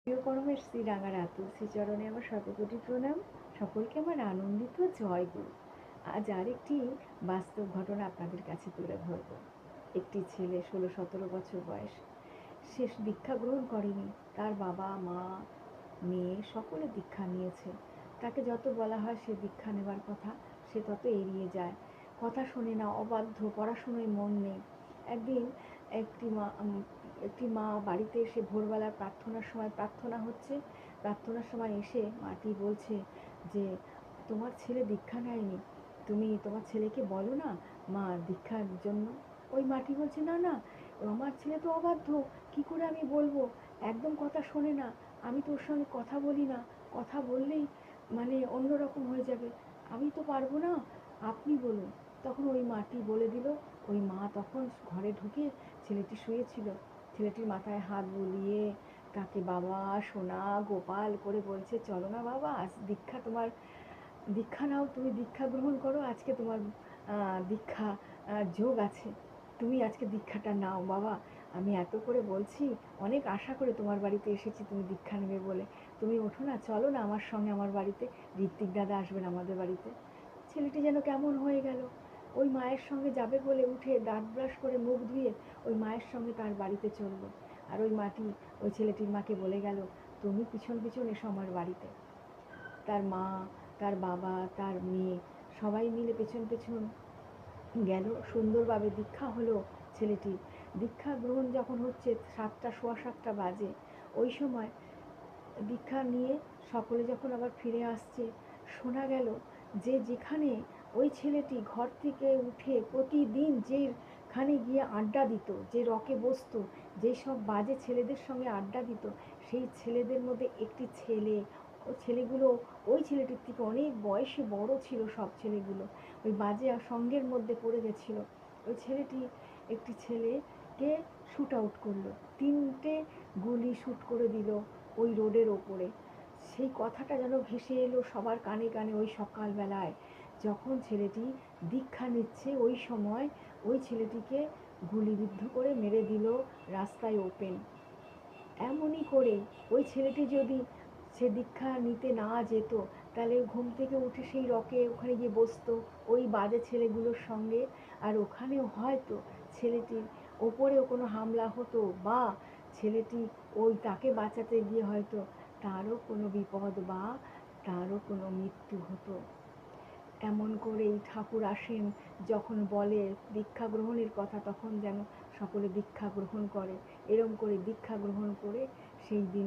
প্রিয় পরমের শ্রী রাঙার তুলসী চরণে আমার সর্বকোটি প্রণাম। সকলকে আমার আনন্দিত জয় গুরু। আজ আরেকটি বাস্তব ঘটনা আপনাদের কাছে তুলে ধরব। একটি ছেলে 16-17 বছর বয়স, সে দীক্ষা গ্রহণ করেনি। তার বাবা মা মেয়ে সকলে দীক্ষা নিয়েছে। তাকে যত বলা হয় সে দীক্ষা নেবার কথা, সে তত এড়িয়ে যায়, কথা শোনে না, অবাধ্য, পড়াশোনায় মন নেই। একদিন একটি মা বাড়িতে এসে ভোরবেলা প্রার্থনার সময় প্রার্থনার সময় এসে মাটি বলছে যে তোমার ছেলে দীক্ষা নেয়নি, তুমি তোমার ছেলেকে বলো না মা দীক্ষার জন্য। ওই মাটি বলছে না না, আমার ছেলে তো অবাধ্য, কি করে আমি বলবো, একদম কথা শোনে না, আমি তোর সঙ্গে কথা বলি না, কথা বললেই মানে অন্যরকম হয়ে যাবে, আমি তো পারবো না, আপনি বলুন। তখন ওই মাটি বলে দিল। ওই মা তখন ঘরে ঢুকে, ছেলেটি শুয়েছিল, ছেলেটির মাথায় হাত বুলিয়ে তাকে বাবা সোনা গোপাল করে বলছে চলো না বাবা, আজ দীক্ষা নাও, তুমি দীক্ষা গ্রহণ করো, আজকে তোমার দীক্ষা যোগ আছে, তুমি আজকে দীক্ষাটা নাও বাবা, আমি এত করে বলছি, অনেক আশা করে তোমার বাড়িতে এসেছি তুমি দীক্ষা নেবে বলে, তুমি ওঠো না, চলো না আমার সঙ্গে আমার বাড়িতে, ঋত্বিক দাদা আসবেন আমাদের বাড়িতে। ছেলেটি যেন কেমন হয়ে গেল, ওই মায়ের সঙ্গে যাবে বলে উঠে দাঁত ব্রাশ করে মুখ ধুয়ে ওই মায়ের সঙ্গে তার বাড়িতে চলল। আর ওই মাটি ওই ছেলেটির মাকে বলে গেল তুমি পিছন পিছন এসো আমার বাড়িতে। তার মা, তার বাবা, তার মেয়ে সবাই মিলে পেছন পেছন গেল। সুন্দরভাবে দীক্ষা হলো ছেলেটি। দীক্ষা গ্রহণ যখন হচ্ছে 7টা সোয়া 7টা বাজে, ওই সময় দীক্ষা নিয়ে সকলে যখন আবার ফিরে আসছে, শোনা গেল যে যেখানে ওই ছেলেটি ঘর থেকে উঠে প্রতিদিন যেখানে গিয়ে আড্ডা দিত, যে রকে বসতো, যেসব বাজে ছেলেদের সঙ্গে আড্ডা দিত, সেই ছেলেদের মধ্যে একটি ছেলে, ও ছেলেগুলো ওই ছেলেটির থেকে অনেক বয়সে বড় ছিল, সব ছেলেগুলো ওই বাজে সঙ্গের মধ্যে পড়ে গেছিল। ওই ছেলেটি একটি ছেলেকে শ্যুট আউট করলো, 3টে গুলি শ্যুট করে দিল ওই রোডের ওপরে। সেই কথাটা যেন ভেসে এলো সবার কানে কানে ওই সকালবেলায়, যখন ছেলেটি দীক্ষা নিচ্ছে, ওই সময় ওই ছেলেটিকে গুলিবিদ্ধ করে মেরে দিল রাস্তায় ওপেন। এমনই করে ওই ছেলেটি যদি সে দীক্ষা নিতে না যেত, তাহলে ঘুম থেকে উঠে সেই রকে ওখানে গিয়ে বসতো ওই বাজে ছেলেগুলোর সঙ্গে, আর ওখানেও হয়তো ছেলেটির ওপরেও কোনো হামলা হতো, বা ছেলেটি ওই তাকে বাঁচাতে গিয়ে হয়তো তারও কোনো বিপদ বা তারও কোনো মৃত্যু হতো। এমন করেই ঠাকুর আসেন, যখন বলে দীক্ষা গ্রহণের কথা, তখন যেন সকলে দীক্ষা গ্রহণ করে। এরম করে দীক্ষা গ্রহণ করে সেই দিন